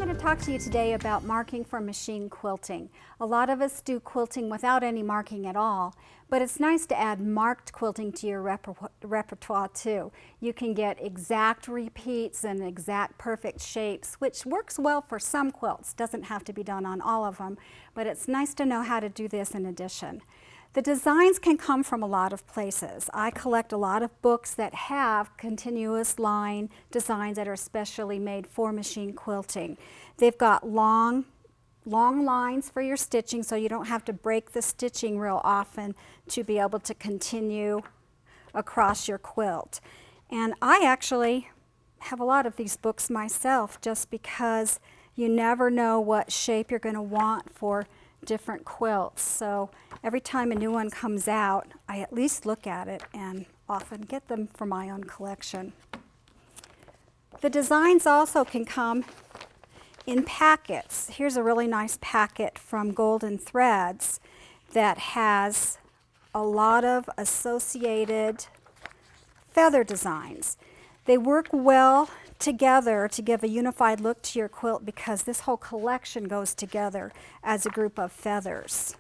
going to talk to you today about marking for machine quilting. A lot of us do quilting without any marking at all, but it's nice to add marked quilting to your repertoire too. You can get exact repeats and exact perfect shapes, which works well for some quilts. Doesn't have to be done on all of them, but it's nice to know how to do this in addition. The designs can come from a lot of places. I collect a lot of books that have continuous line designs that are specially made for machine quilting. They've got long lines for your stitching, so you don't have to break the stitching real often to be able to continue across your quilt. And I actually have a lot of these books myself, just because you never know what shape you're going to want for different quilts. So every time a new one comes out, I at least look at it and often get them for my own collection. The designs also can come in packets. Here's a really nice packet from Golden Threads that has a lot of associated feather designs. They work well together to give a unified look to your quilt because this whole collection goes together as a group of feathers.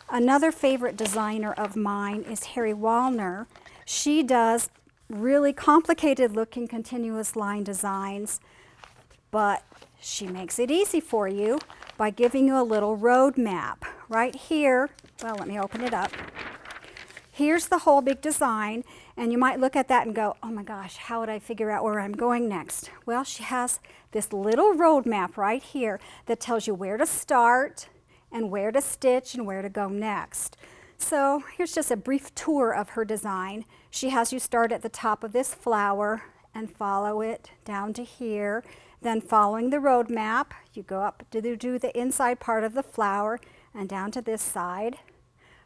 Another favorite designer of mine is Harry Wallner. She does really complicated looking continuous line designs, but she makes it easy for you by giving you a little road map. Right here, well, let me open it up. Here's the whole big design, and you might look at that and go, oh my gosh, how would I figure out where I'm going next? Well, she has this little road map right here that tells you where to start and where to stitch and where to go next. So here's just a brief tour of her design. She has you start at the top of this flower and follow it down to here. Then following the road map, you go up to do the inside part of the flower and down to this side.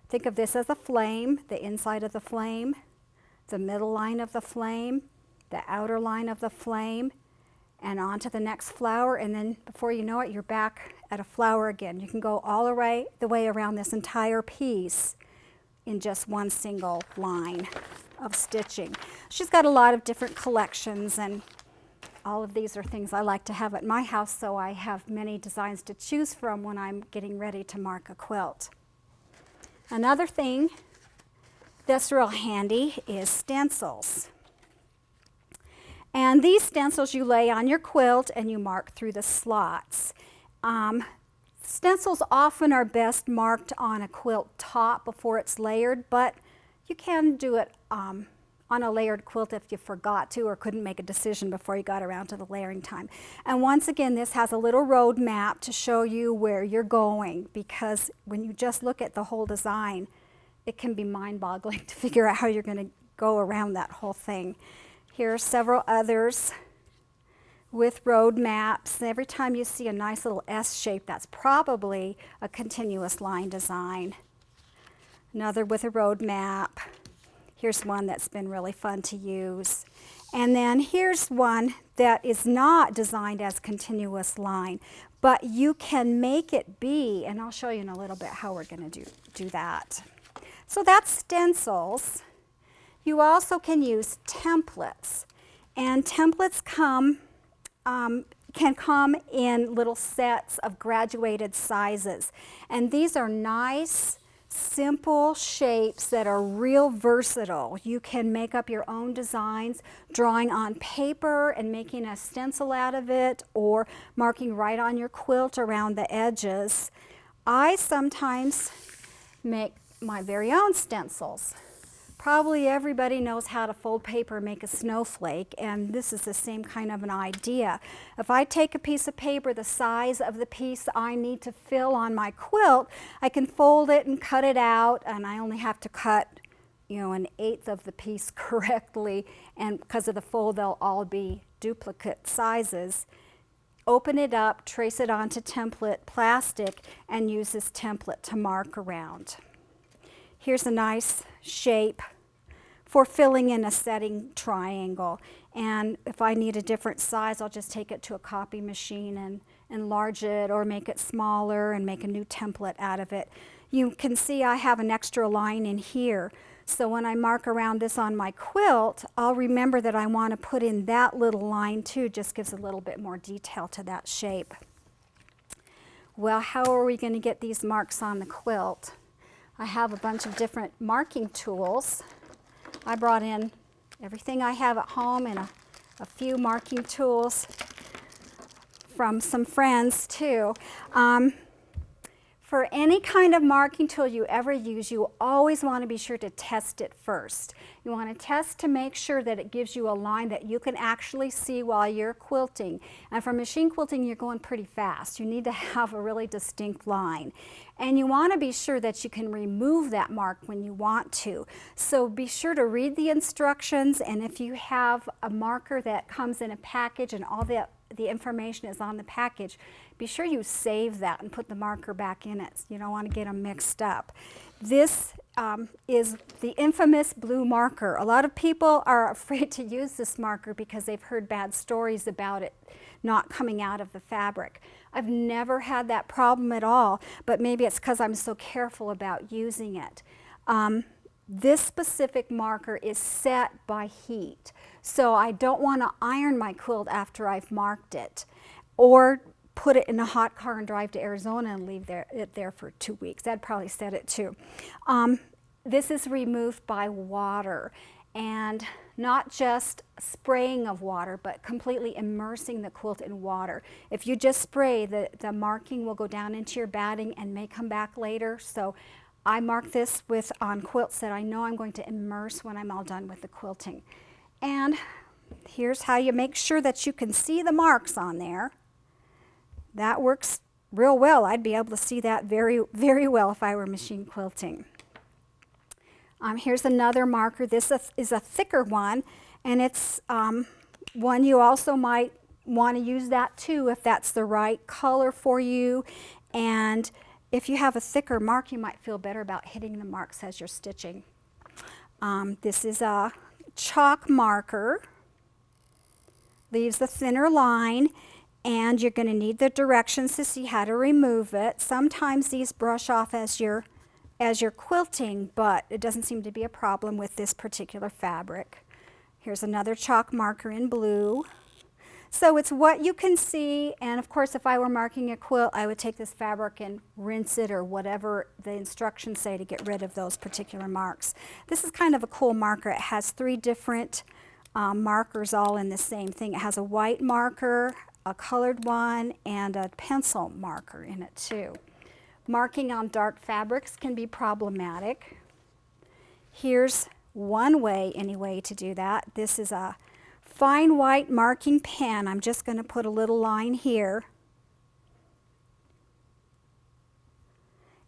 Think of this as a flame, the inside of the flame, the middle line of the flame, the outer line of the flame, and on to the next flower, and then before you know it, you're back at a flower again. You can go all the way around this entire piece in just one single line of stitching. She's got a lot of different collections, and all of these are things I like to have at my house, so I have many designs to choose from when I'm getting ready to mark a quilt. Another thing that's real handy is stencils. And these stencils you lay on your quilt and you mark through the slots. Stencils often are best marked on a quilt top before it's layered, but you can do it on a layered quilt if you forgot to or couldn't make a decision before you got around to the layering time. And once again, this has a little road map to show you where you're going, because when you just look at the whole design, it can be mind-boggling to figure out how you're going to go around that whole thing. Here are several others with road maps. Every time you see a nice little S shape, that's probably a continuous line design. Another with a road map. Here's one that's been really fun to use. And then here's one that is not designed as continuous line, but you can make it be, and I'll show you in a little bit how we're going to do that. So that's stencils. You also can use templates, and templates can come in little sets of graduated sizes, and these are nice, simple shapes that are real versatile. You can make up your own designs, drawing on paper and making a stencil out of it, or marking right on your quilt around the edges. I sometimes make my very own stencils. Probably everybody knows how to fold paper and make a snowflake, and this is the same kind of an idea. If I take a piece of paper the size of the piece I need to fill on my quilt, I can fold it and cut it out, and I only have to cut, an eighth of the piece correctly, and because of the fold, they'll all be duplicate sizes. Open it up, trace it onto template plastic, and use this template to mark around. Here's a nice shape for filling in a setting triangle. And if I need a different size, I'll just take it to a copy machine and enlarge it or make it smaller and make a new template out of it. You can see I have an extra line in here. So when I mark around this on my quilt, I'll remember that I want to put in that little line too. Just gives a little bit more detail to that shape. Well, how are we going to get these marks on the quilt? I have a bunch of different marking tools. I brought in everything I have at home and a few marking tools from some friends too. For any kind of marking tool you ever use, you always want to be sure to test it first. You want to test to make sure that it gives you a line that you can actually see while you're quilting. And for machine quilting, you're going pretty fast. You need to have a really distinct line. And you want to be sure that you can remove that mark when you want to. So be sure to read the instructions, and if you have a marker that comes in a package and all the information is on the package, be sure you save that and put the marker back in it. You don't want to get them mixed up. This is the infamous blue marker. A lot of people are afraid to use this marker because they've heard bad stories about it not coming out of the fabric. I've never had that problem at all, but maybe it's because I'm so careful about using it. This specific marker is set by heat, so I don't want to iron my quilt after I've marked it, or put it in a hot car and drive to Arizona and leave it there for 2 weeks. That'd probably set it too. This is removed by water, and not just spraying of water, but completely immersing the quilt in water. If you just spray, the marking will go down into your batting and may come back later. So I mark this on quilts that I know I'm going to immerse when I'm all done with the quilting. And here's how you make sure that you can see the marks on there. That works real well. I'd be able to see that very, very well if I were machine quilting. Here's another marker. This is a thicker one, and it's one you also might want to use that too if that's the right color for you. And if you have a thicker mark, you might feel better about hitting the marks as you're stitching. This is a chalk marker. Leaves a thinner line, and you're going to need the directions to see how to remove it. Sometimes these brush off as you're quilting, but it doesn't seem to be a problem with this particular fabric. Here's another chalk marker in blue. So it's what you can see, and of course if I were marking a quilt, I would take this fabric and rinse it or whatever the instructions say to get rid of those particular marks. This is kind of a cool marker. It has 3 different markers all in the same thing. It has a white marker, a colored one, and a pencil marker in it too. Marking on dark fabrics can be problematic. Here's one way, anyway, to do that. This is a fine white marking pen. I'm just going to put a little line here.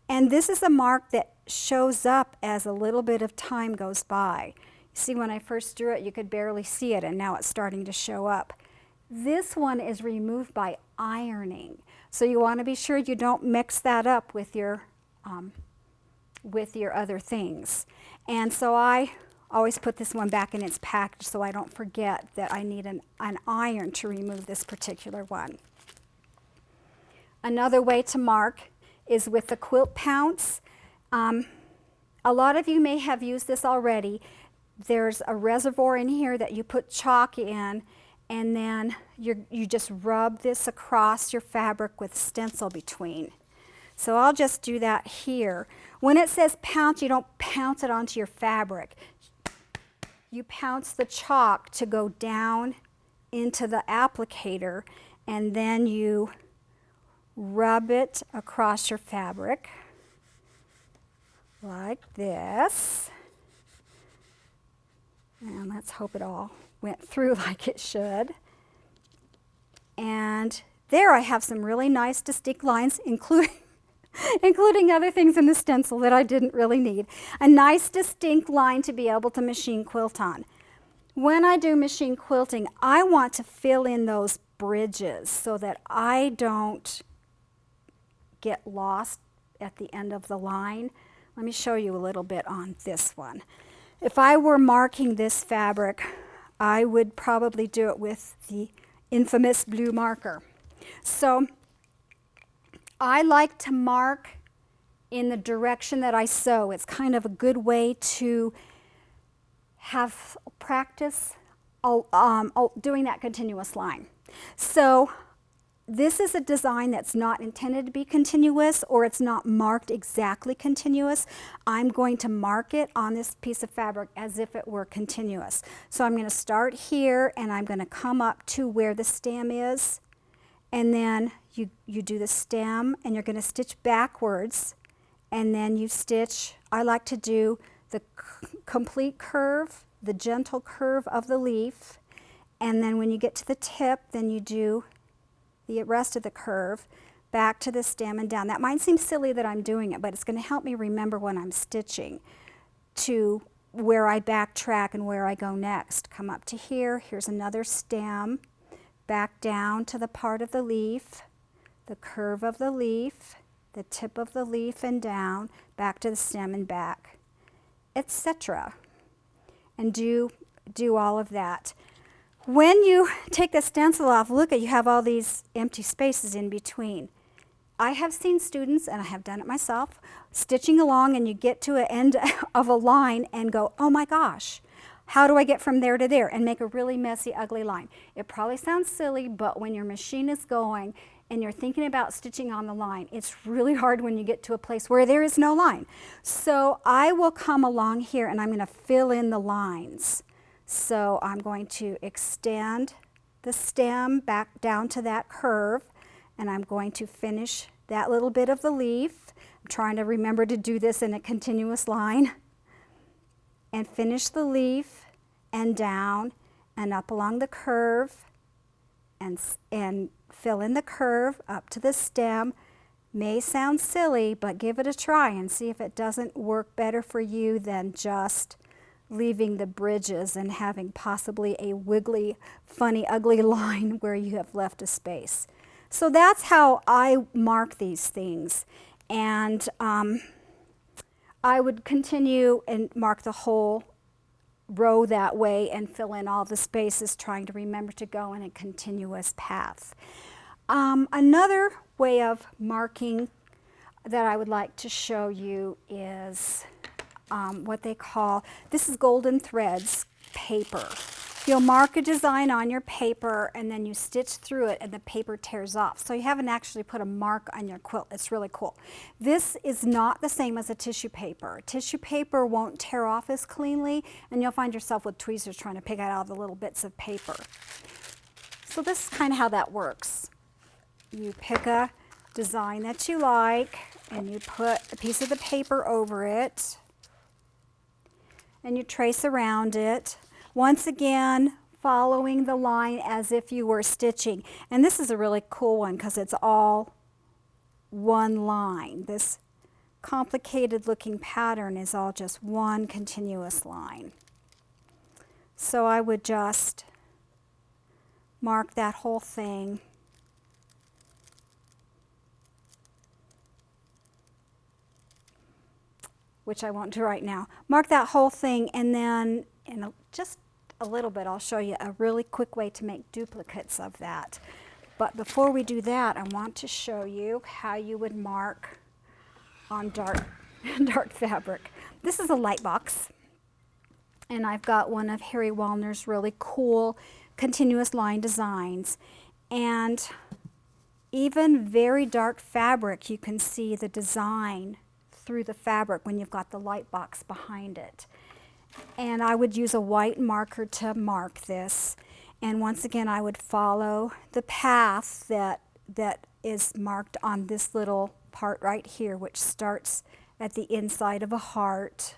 And this is a mark that shows up as a little bit of time goes by. You see, when I first drew it, you could barely see it, and now it's starting to show up. This one is removed by ironing. So you want to be sure you don't mix that up with your other things. And so I always put this one back in its package so I don't forget that I need an iron to remove this particular one. Another way to mark is with the quilt pounce. A lot of you may have used this already. There's a reservoir in here that you put chalk in, and then you just rub this across your fabric with stencil between. So I'll just do that here. When it says pounce, you don't pounce it onto your fabric. You pounce the chalk to go down into the applicator, and then you rub it across your fabric like this. And let's hope it all went through like it should. And there I have some really nice distinct lines, including other things in the stencil that I didn't really need. A nice distinct line to be able to machine quilt on. When I do machine quilting, I want to fill in those bridges so that I don't get lost at the end of the line. Let me show you a little bit on this one. If I were marking this fabric, I would probably do it with the infamous blue marker. So I like to mark in the direction that I sew. It's kind of a good way to have practice doing that continuous line. So this is a design that's not intended to be continuous, or it's not marked exactly continuous. I'm going to mark it on this piece of fabric as if it were continuous. So I'm going to start here, and I'm going to come up to where the stem is, and then you do the stem, and you're going to stitch backwards, and then you stitch, I like to do the complete curve, the gentle curve of the leaf, and then when you get to the tip, then you do the rest of the curve back to the stem and down. That might seem silly that I'm doing it, but it's going to help me remember when I'm stitching to where I backtrack and where I go next. Come up to here, here's another stem, back down to the part of the leaf, the curve of the leaf, the tip of the leaf and down, back to the stem and back, etc. And do all of that. When you take the stencil off, look at, you have all these empty spaces in between. I have seen students, and I have done it myself, stitching along, and you get to an end of a line and go, oh my gosh, how do I get from there to there? And make a really messy, ugly line. It probably sounds silly, but when your machine is going and you're thinking about stitching on the line, it's really hard when you get to a place where there is no line. So I will come along here and I'm going to fill in the lines. So I'm going to extend the stem back down to that curve, and I'm going to finish that little bit of the leaf. I'm trying to remember to do this in a continuous line. And finish the leaf and down and up along the curve, and fill in the curve up to the stem. May sound silly, but give it a try and see if it doesn't work better for you than just leaving the bridges and having possibly a wiggly, funny, ugly line where you have left a space. So that's how I mark these things. And I would continue and mark the whole row that way and fill in all the spaces, trying to remember to go in a continuous path. Another way of marking that I would like to show you is what they call, this is golden threads paper. You'll mark a design on your paper and then you stitch through it and the paper tears off. So you haven't actually put a mark on your quilt. It's really cool. This is not the same as a tissue paper. Tissue paper won't tear off as cleanly, and you'll find yourself with tweezers trying to pick out all the little bits of paper. So this is kind of how that works. You pick a design that you like and you put a piece of the paper over it and you trace around it. Once again, following the line as if you were stitching. And this is a really cool one because it's all one line. This complicated looking pattern is all just one continuous line. So I would just mark that whole thing. Which I won't do right now. Mark that whole thing, and then in just a little bit I'll show you a really quick way to make duplicates of that. But before we do that, I want to show you how you would mark on dark fabric. This is a light box, and I've got one of Harry Wallner's really cool continuous line designs. And even very dark fabric, you can see the design through the fabric when you've got the light box behind it. And I would use a white marker to mark this. And once again, I would follow the path that is marked on this little part right here, which starts at the inside of a heart.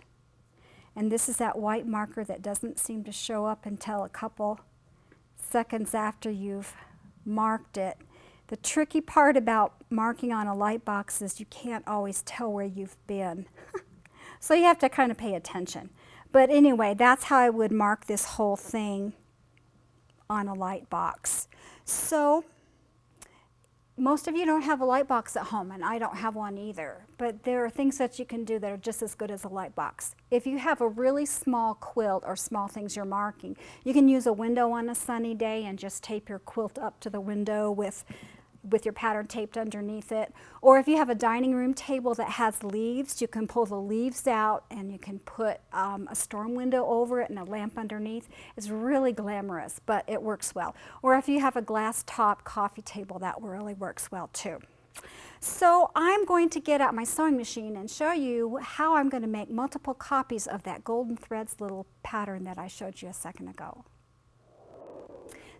And this is that white marker that doesn't seem to show up until a couple seconds after you've marked it. The tricky part about marking on a light box is you can't always tell where you've been. So you have to kind of pay attention. But anyway, that's how I would mark this whole thing on a light box. So most of you don't have a light box at home, and I don't have one either. But there are things that you can do that are just as good as a light box. If you have a really small quilt or small things you're marking, you can use a window on a sunny day and just tape your quilt up to the window with with your pattern taped underneath it. Or if you have a dining room table that has leaves, you can pull the leaves out and you can put a storm window over it and a lamp underneath. It's really glamorous, but it works well. Or if you have a glass top coffee table, that really works well too. So I'm going to get out my sewing machine and show you how I'm going to make multiple copies of that Golden Threads little pattern that I showed you a second ago.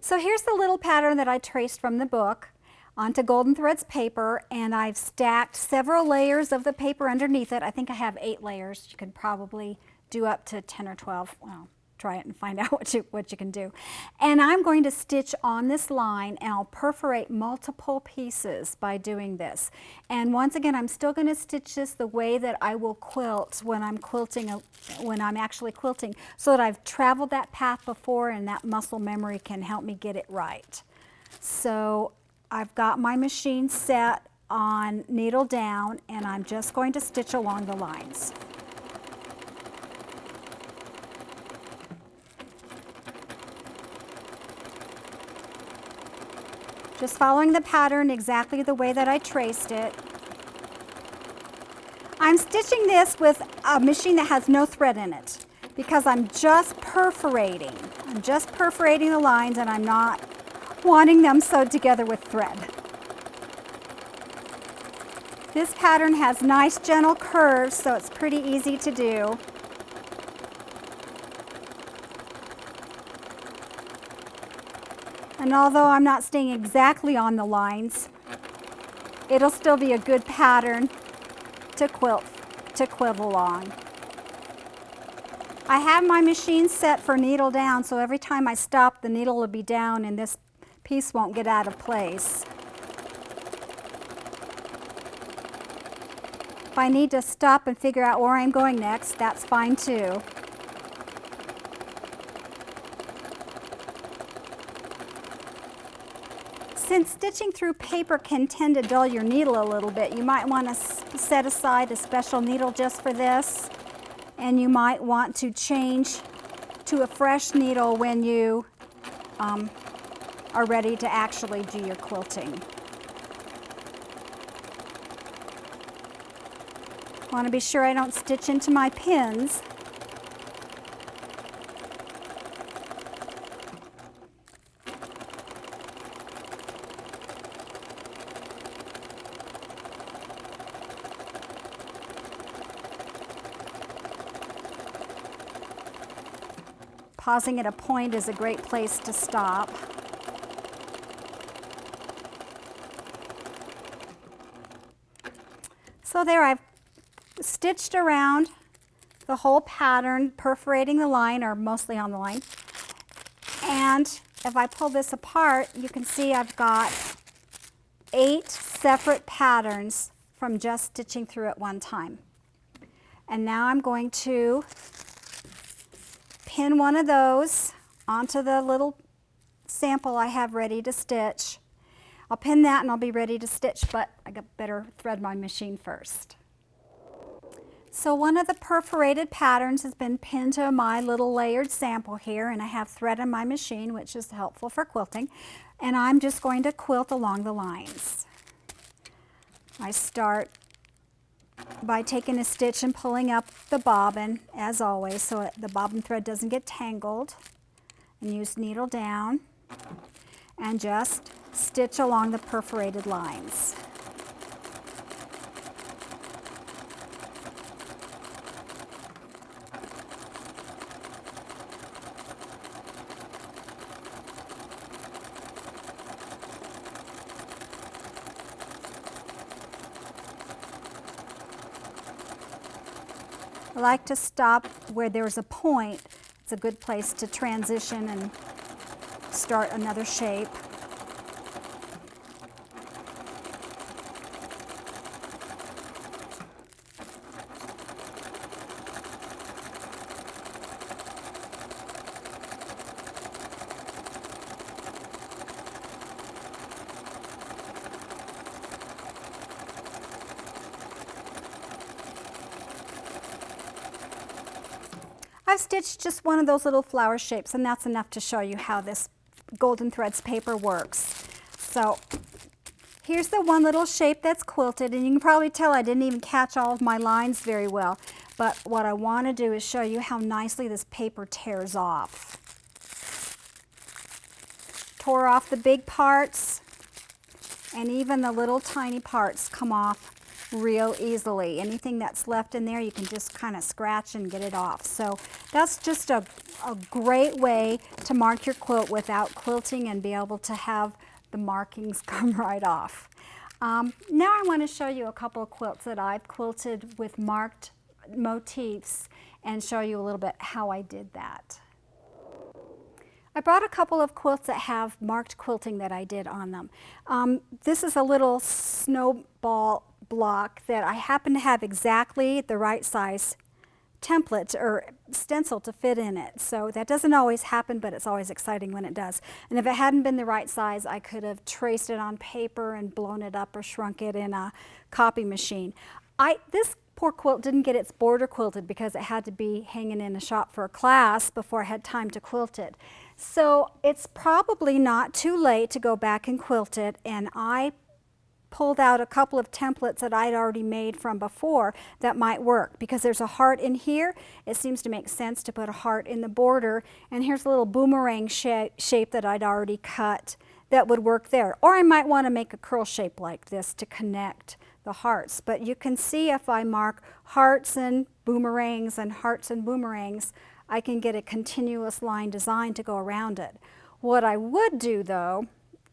So here's the little pattern that I traced from the book onto Golden Threads paper, and I've stacked several layers of the paper underneath it. I think I have 8 layers. You can probably do up to 10 or 12. Well, try it and find out what you can do. And I'm going to stitch on this line, and I'll perforate multiple pieces by doing this. And once again, I'm still going to stitch this the way that I will quilt when I'm actually quilting, so that I've traveled that path before and that muscle memory can help me get it right. So I've got my machine set on needle down, and I'm just going to stitch along the lines. Just following the pattern exactly the way that I traced it. I'm stitching this with a machine that has no thread in it because I'm just perforating. I'm just perforating the lines, and I'm not wanting them sewed together with thread. This pattern has nice gentle curves, so it's pretty easy to do. And although I'm not staying exactly on the lines, it'll still be a good pattern to quilt along. I have my machine set for needle down, so every time I stop, the needle will be down and this piece won't get out of place. If I need to stop and figure out where I'm going next, that's fine too. Since stitching through paper can tend to dull your needle a little bit, you might want to set aside a special needle just for this, and you might want to change to a fresh needle when you are ready to actually do your quilting. I want to be sure I don't stitch into my pins. Pausing at a point is a great place to stop. So there, I've stitched around the whole pattern, perforating the line, or mostly on the line. And if I pull this apart, you can see I've got 8 separate patterns from just stitching through at one time. And now I'm going to pin one of those onto the little sample I have ready to stitch. I'll pin that and I'll be ready to stitch, but I better thread my machine first. So one of the perforated patterns has been pinned to my little layered sample here, and I have thread in my machine, which is helpful for quilting, and I'm just going to quilt along the lines. I start by taking a stitch and pulling up the bobbin, as always, so the bobbin thread doesn't get tangled, and use needle down and just stitch along the perforated lines. I like to stop where there's a point. It's a good place to transition and start another shape. I've stitched just one of those little flower shapes, and that's enough to show you how this Golden Threads paper works. So Here's the one little shape that's quilted, and you can probably tell I didn't even catch all of my lines very well. But what I want to do is show you how nicely this paper tears off. Tore off the big parts, and even the little tiny parts come off real easily. Anything that's left in there, you can just kind of scratch and get it off. So that's just a great way to mark your quilt without quilting and be able to have the markings come right off. Now I want to show you a couple of quilts that I've quilted with marked motifs and show you a little bit how I did that. I brought a couple of quilts that have marked quilting that I did on them. This is a little snowball block that I happen to have exactly the right size template or stencil to fit in it. So that doesn't always happen, but it's always exciting when it does. And if it hadn't been the right size, I could have traced it on paper and blown it up or shrunk it in a copy machine. This poor quilt didn't get its border quilted because it had to be hanging in a shop for a class before I had time to quilt it. So it's probably not too late to go back and quilt it, and I pulled out a couple of templates that I'd already made from before that might work. Because there's a heart in here, it seems to make sense to put a heart in the border, and here's a little boomerang shape that I'd already cut that would work there. Or I might want to make a curl shape like this to connect the hearts. But you can see if I mark hearts and boomerangs and hearts and boomerangs, I can get a continuous line design to go around it. What I would do though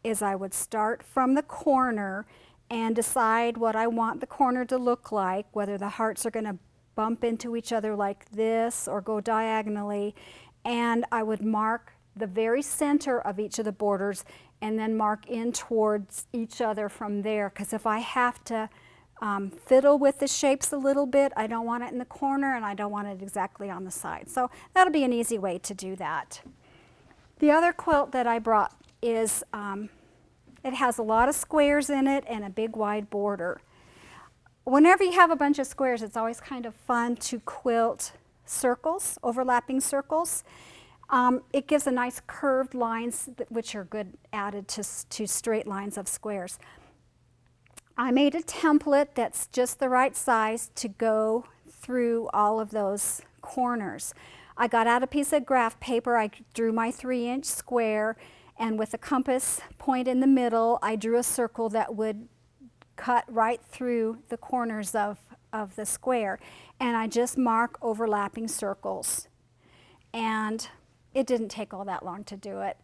is I would start from the corner and decide what I want the corner to look like, whether the hearts are going to bump into each other like this or go diagonally, and I would mark the very center of each of the borders and then mark in towards each other from there, because if I have to fiddle with the shapes a little bit, I don't want it in the corner and I don't want it exactly on the side. So that'll be an easy way to do that. The other quilt that I brought is it has a lot of squares in it and a big wide border. Whenever you have a bunch of squares, it's always kind of fun to quilt circles, overlapping circles. It gives a nice curved lines which are good added to straight lines of squares. I made a template that's just the right size to go through all of those corners. I got out a piece of graph paper, I drew my 3-inch square, and with a compass point in the middle, I drew a circle that would cut right through the corners of the square. And I just mark overlapping circles. And it didn't take all that long to do it.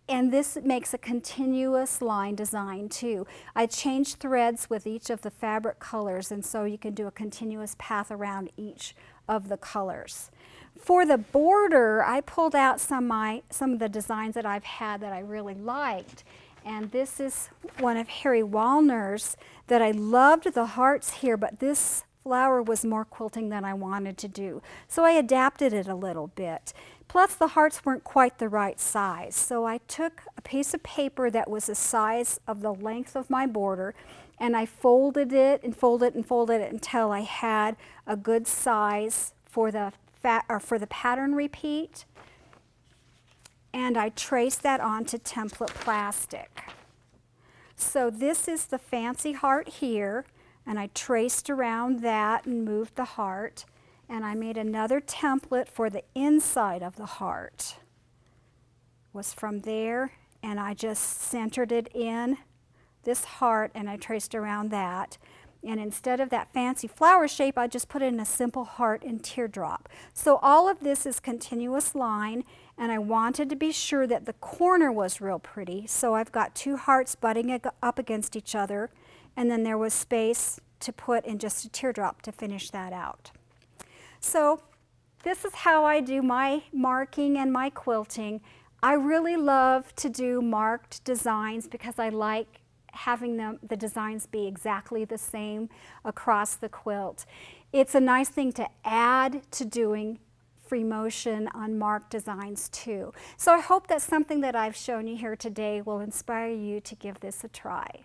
And this makes a continuous line design too. I changed threads with each of the fabric colors, and so you can do a continuous path around each of the colors. For the border, I pulled out some of the designs that I've had that I really liked. And this is one of Harry Wallner's that I loved the hearts here, but this flower was more quilting than I wanted to do. So I adapted it a little bit. Plus the hearts weren't quite the right size. So I took a piece of paper that was the size of the length of my border, and I folded it and folded it and folded it until I had a good size for the pattern repeat. And I traced that onto template plastic. So this is the fancy heart here, and I traced around that and moved the heart, and I made another template for the inside of the heart. Was from there, and I just centered it in this heart, and I traced around that. And instead of that fancy flower shape, I just put in a simple heart and teardrop. So all of this is continuous line, and I wanted to be sure that the corner was real pretty. So I've got 2 hearts butting up against each other, and then there was space to put in just a teardrop to finish that out. So this is how I do my marking and my quilting. I really love to do marked designs because I like having the designs be exactly the same across the quilt. It's a nice thing to add to doing free motion on marked designs too. So I hope that something that I've shown you here today will inspire you to give this a try.